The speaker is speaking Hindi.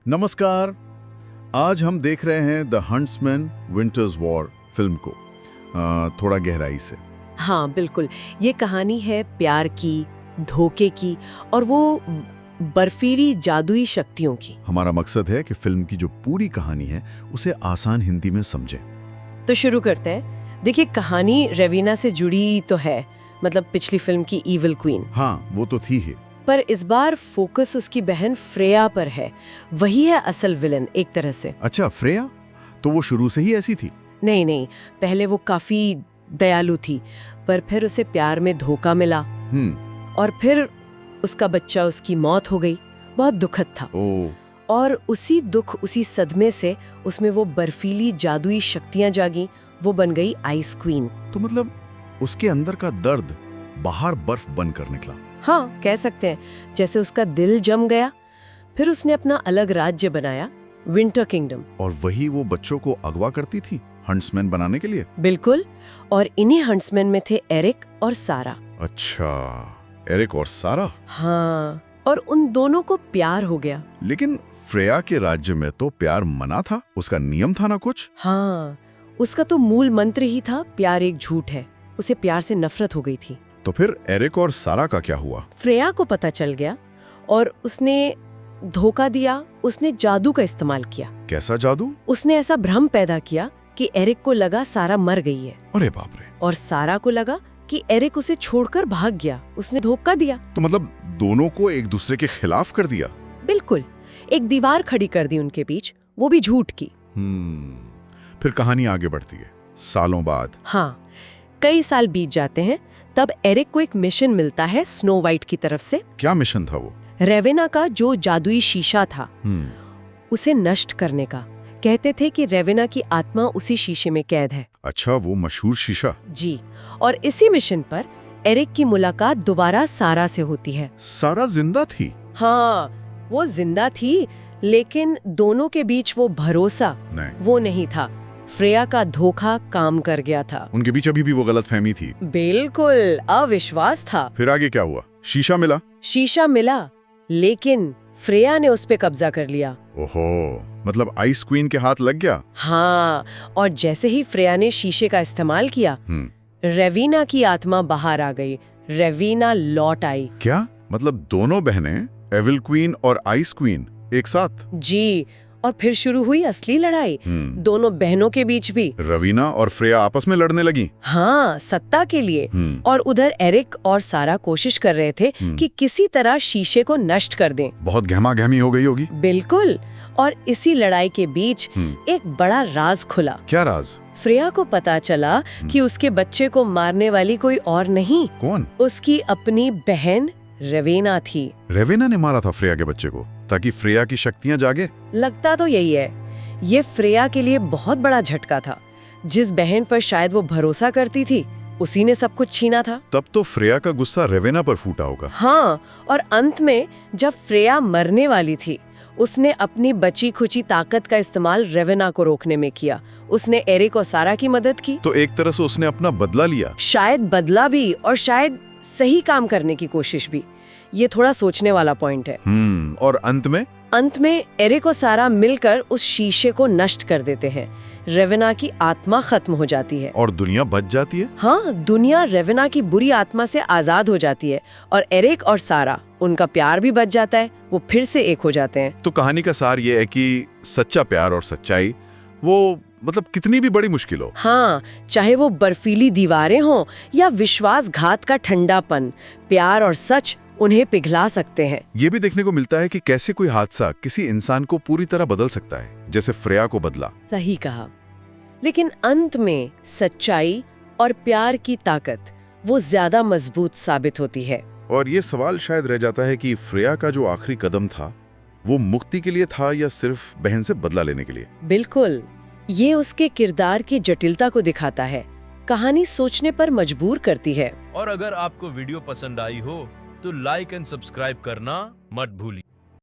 नमस्कार। आज हम देख रहे हैं the huntsman winters war film को थोड़ा गहराई से। हाँ बिल्कुल, ये कहानी है प्यार की, धोखे की और वो बर्फीली जादुई शक्तियों की। हमारा मकसद है कि फिल्म की जो पूरी कहानी है उसे आसान हिंदी में समझें। तो शुरू करते हैं। देखिए, कहानी रेविना से जुड़ी तो है, मतलब पिछली फिल्म की इविल क्वीन। हाँ, वो तो थी ही। पर इस बार फोकस उसकी बहन फ्रेया पर है। वही है असल विलन एक तरह से। अच्छा, फ्रेया तो वो शुरू से ही ऐसी थी? नहीं, पहले वो काफी दयालु थी, पर फिर उसे प्यार में धोखा मिला और फिर उसका बच्चा, उसकी मौत हो गई। बहुत दुखद था। और उसी दुख, उसी सदमे से उसमें वो बर्फीली जादुई शक्तियां जागी। वो बन गई आइस क्वीन। तो मतलब उसके अंदर का दर्द बाहर बर्फ बनकर निकला। हाँ, कह सकते हैं। जैसे उसका दिल जम गया। फिर उसने अपना अलग राज्य बनाया, विंटर किंगडम। और वही वो बच्चों को अगवा करती थी हंट्समैन बनाने के लिए। बिल्कुल। और इन्हीं हंट्समैन में थे एरिक और सारा। अच्छा, एरिक और सारा। हाँ, और उन दोनों को प्यार हो गया। लेकिन फ्रेया के राज्य में तो प्यार मना था, उसका नियम था ना कुछ। हाँ, उसका तो मूल मंत्र ही था, प्यार एक झूठ है। उसे प्यार से नफरत हो गई थी। तो फिर एरिक और सारा का क्या हुआ? फ्रेया को पता चल गया और उसने धोखा दिया। उसने जादू का इस्तेमाल किया। कैसा जादू? उसने ऐसा भ्रम पैदा किया कि एरिक को लगा सारा मर गई है। अरे बाप रे। और सारा को लगा कि एरिक उसे छोड़कर भाग गया। उसने धोखा दिया। तो मतलब दोनों को एक दूसरे के खिलाफ कर दिया? बिल्कुल, एक दीवार खड़ी कर दी उनके बीच, वो भी झूठ की। फिर कहानी आगे बढ़ती है सालों बाद। हाँ, कई साल बीत जाते हैं। तब एरिक को एक मिशन मिलता है स्नो वाइट की तरफ से। क्या मिशन था वो? रेवेना का जो जादुई शीशा था, उसे नष्ट करने का। कहते थे कि रेवेना की आत्मा उसी शीशे में कैद है। अच्छा, वो मशहूर शीशा। जी। और इसी मिशन पर एरिक की मुलाकात दोबारा सारा से होती है। सारा जिंदा थी? हाँ, वो जिंदा थी, लेकिन दोनों के बीच वो भरोसा वो नहीं था। फ्रेया का धोखा काम कर गया था। उनके बीच अभी भी वो गलतफहमी थी। बिल्कुल, अविश्वास था। फिर आगे क्या हुआ? शीशा मिला? शीशा मिला, लेकिन फ्रेया ने उस पे कब्जा कर लिया। ओहो, मतलब आइस क्वीन के हाथ लग गया? हाँ, और जैसे ही फ्रेया ने शीशे का इस्तेमाल किया, रेविना की आत्मा बाहर आ गई। रेविना लौट आई। क्या मतलब दोनों बहनें, एविल क्वीन और आइस क्वीन, एक साथ? जी। और फिर शुरू हुई असली लड़ाई, दोनों बहनों के बीच भी। रवीना और फ्रेया आपस में लड़ने लगी? हाँ, सत्ता के लिए। और उधर एरिक और सारा कोशिश कर रहे थे कि किसी तरह शीशे को नष्ट कर दें। बहुत गहमा-गहमी हो गई होगी। बिल्कुल। और इसी लड़ाई के बीच एक बड़ा राज खुला। क्या राज? फ्रेया को पता चला कि उसके बच्चे को मारने वाली कोई और नहीं। कौन? उसकी अपनी बहन रेवेना थी। रेवेना ने मारा था फ्रेया के बच्चे को ताकि फ्रेया की शक्तियां जागे? लगता तो यही है। ये फ्रेया के लिए बहुत बड़ा झटका था। जिस बहन पर शायद वो भरोसा करती थी, उसी ने सब कुछ छीना था। तब तो फ्रेया का गुस्सा रेवेना पर फूटा होगा। हाँ, और अंत में जब फ्रेया मरने वाली थी, उसने अपनी बची खुची ताकत का इस्तेमाल रेवेना को रोकने में किया। उसने एरिक और सारा की मदद की। तो एक तरह से उसने अपना बदला लिया। शायद बदला भी, और शायद सही काम करने की कोशिश भी। ये थोड़ा सोचने वाला पॉइंट है। और अंत में एरिक और सारा मिलकर उस शीशे को नष्ट कर देते हैं। रेवेना की आत्मा खत्म हो जाती है और दुनिया बच जाती है। हाँ, दुनिया रेवेना की बुरी आत्मा से आजाद हो जाती है और एरिक और सारा, उनका प्यार भी बच जाता है। वो फिर से एक हो जाते हैं। तो कहानी का सार ये है कि सच्चा प्यार और सच्चाई, वो मतलब कितनी भी बड़ी मुश्किल हो, हाँ, चाहे वो बर्फीली दीवारें हों या विश्वासघात का ठंडापन, प्यार और सच उन्हें पिघला सकते हैं। ये भी देखने को मिलता है कि कैसे कोई हादसा किसी इंसान को पूरी तरह बदल सकता है, जैसे फ्रेया को बदला। सही कहा। लेकिन अंत में सच्चाई और प्यार की ताकत वो ज्यादा मजबूत साबित होती है। और ये सवाल शायद रह जाता है कि फ्रेया का जो आखिरी कदम था, वो मुक्ति के लिए था या सिर्फ बहन से बदला लेने के लिए? बिल्कुल, ये उसके किरदार की जटिलता को दिखाता है। कहानी सोचने पर मजबूर करती है। और अगर आपको वीडियो पसंद आई हो तो लाइक एंड सब्सक्राइब करना मत भूलिए।